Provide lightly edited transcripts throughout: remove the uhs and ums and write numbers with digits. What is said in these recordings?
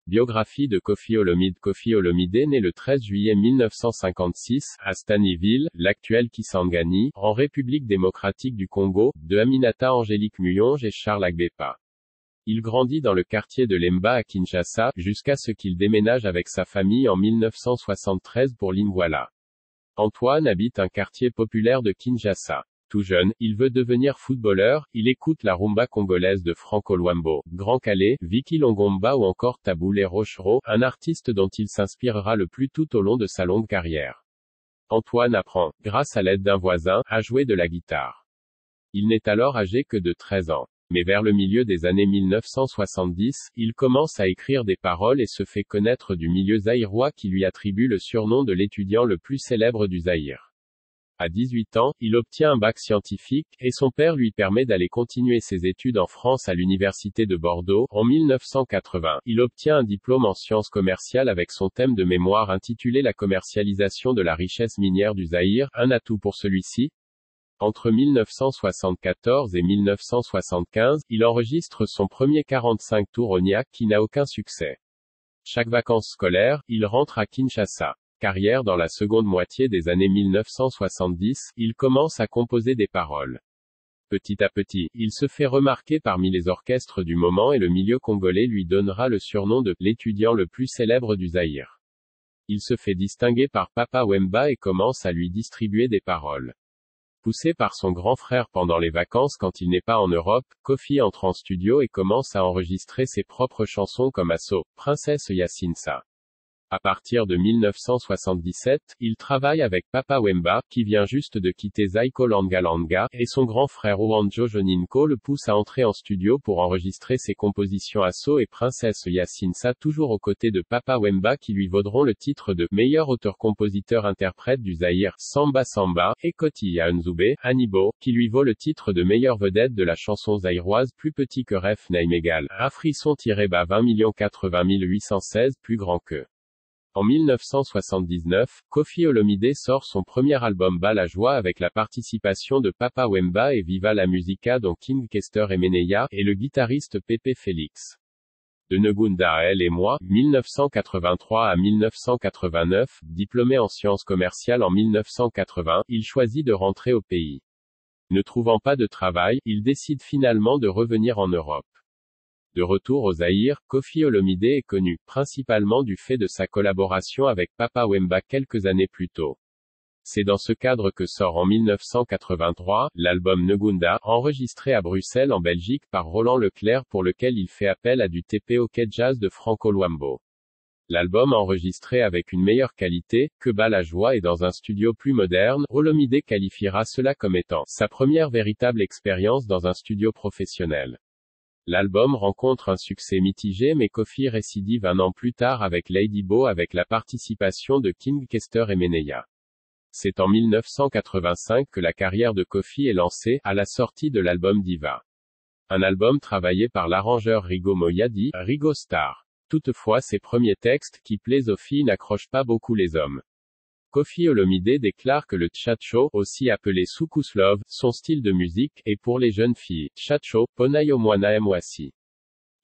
Biographie de Koffi Olomide. Koffi Olomide naît le 13 juillet 1956, à Stanleyville, l'actuel Kisangani, en République démocratique du Congo, de Aminata Angélique Muyonge et Charles Agbepa. Il grandit dans le quartier de Lemba à Kinshasa, jusqu'à ce qu'il déménage avec sa famille en 1973 pour Lingwala. Antoine habite un quartier populaire de Kinshasa. Tout jeune, il veut devenir footballeur, il écoute la rumba congolaise de Franco Luambo, Grand Calais, Vicky Longomba ou encore Taboulé Rochereau, un artiste dont il s'inspirera le plus tout au long de sa longue carrière. Antoine apprend, grâce à l'aide d'un voisin, à jouer de la guitare. Il n'est alors âgé que de 13 ans. Mais vers le milieu des années 1970, il commence à écrire des paroles et se fait connaître du milieu zaïrois qui lui attribue le surnom de l'étudiant le plus célèbre du Zaïre. À 18 ans, il obtient un bac scientifique, et son père lui permet d'aller continuer ses études en France à l'université de Bordeaux. En 1980, il obtient un diplôme en sciences commerciales avec son thème de mémoire intitulé La commercialisation de la richesse minière du Zaïre, un atout pour celui-ci. Entre 1974 et 1975, il enregistre son premier 45 tours au Niak qui n'a aucun succès. Chaque vacances scolaires, il rentre à Kinshasa. Carrière dans la seconde moitié des années 1970, il commence à composer des paroles. Petit à petit, il se fait remarquer parmi les orchestres du moment et le milieu congolais lui donnera le surnom de « l'étudiant le plus célèbre du Zaïre ». Il se fait distinguer par Papa Wemba et commence à lui distribuer des paroles. Poussé par son grand frère pendant les vacances quand il n'est pas en Europe, Koffi entre en studio et commence à enregistrer ses propres chansons comme Asso, Princesse Yacinsa. À partir de 1977, il travaille avec Papa Wemba, qui vient juste de quitter Zaiko Langa Langa, et son grand frère Owanjo Joninko le pousse à entrer en studio pour enregistrer ses compositions Asso et Princesse Yacinsa toujours aux côtés de Papa Wemba qui lui vaudront le titre de meilleur auteur-compositeur-interprète du Zaïre, Samba Samba, et Koti Nzube, Anibo, qui lui vaut le titre de meilleure vedette de la chanson zaïroise plus petit que Ref Naïmégal, à frisson-bas 20 80 816 plus grand que. En 1979, Koffi Olomide sort son premier album Bas la joie avec la participation de Papa Wemba et Viva la Musica dont King Kester Emeneya, et le guitariste Pepe Félix. De Negunda à Elle et moi, 1983 à 1989, diplômé en sciences commerciales en 1980, il choisit de rentrer au pays. Ne trouvant pas de travail, il décide finalement de revenir en Europe. De retour au Zaïre, Koffi Olomide est connu, principalement du fait de sa collaboration avec Papa Wemba quelques années plus tôt. C'est dans ce cadre que sort en 1983, l'album Negunda, enregistré à Bruxelles en Belgique par Roland Leclerc pour lequel il fait appel à du TPOK jazz de Franco Luambo. L'album enregistré avec une meilleure qualité, que Bas la joie et dans un studio plus moderne, Olomide qualifiera cela comme étant sa première véritable expérience dans un studio professionnel. L'album rencontre un succès mitigé mais Koffi récidive un an plus tard avec Lady Bo avec la participation de King Kester Emeneya. C'est en 1985 que la carrière de Koffi est lancée, à la sortie de l'album Diva. Un album travaillé par l'arrangeur Rigo Moyadi, Rigo Star. Toutefois ses premiers textes, qui plaisent aux filles n'accrochent pas beaucoup les hommes. Koffi Olomide déclare que le tchatcho, aussi appelé Soukous Love, son style de musique, est pour les jeunes filles. Tchatcho, Ponayo Mwana Mwasi.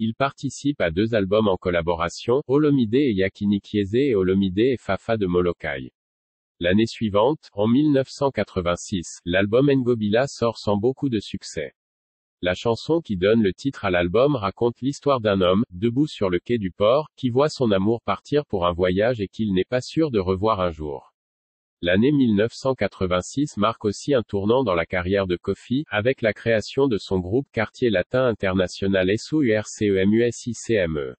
Il participe à 2 albums en collaboration, Olomide et Yakini Kieze et Olomide et Fafa de Molokai. L'année suivante, en 1986, l'album Ngobila sort sans beaucoup de succès. La chanson qui donne le titre à l'album raconte l'histoire d'un homme, debout sur le quai du port, qui voit son amour partir pour un voyage et qu'il n'est pas sûr de revoir un jour. L'année 1986 marque aussi un tournant dans la carrière de Koffi, avec la création de son groupe Quartier Latin International SOURCEMUSICME.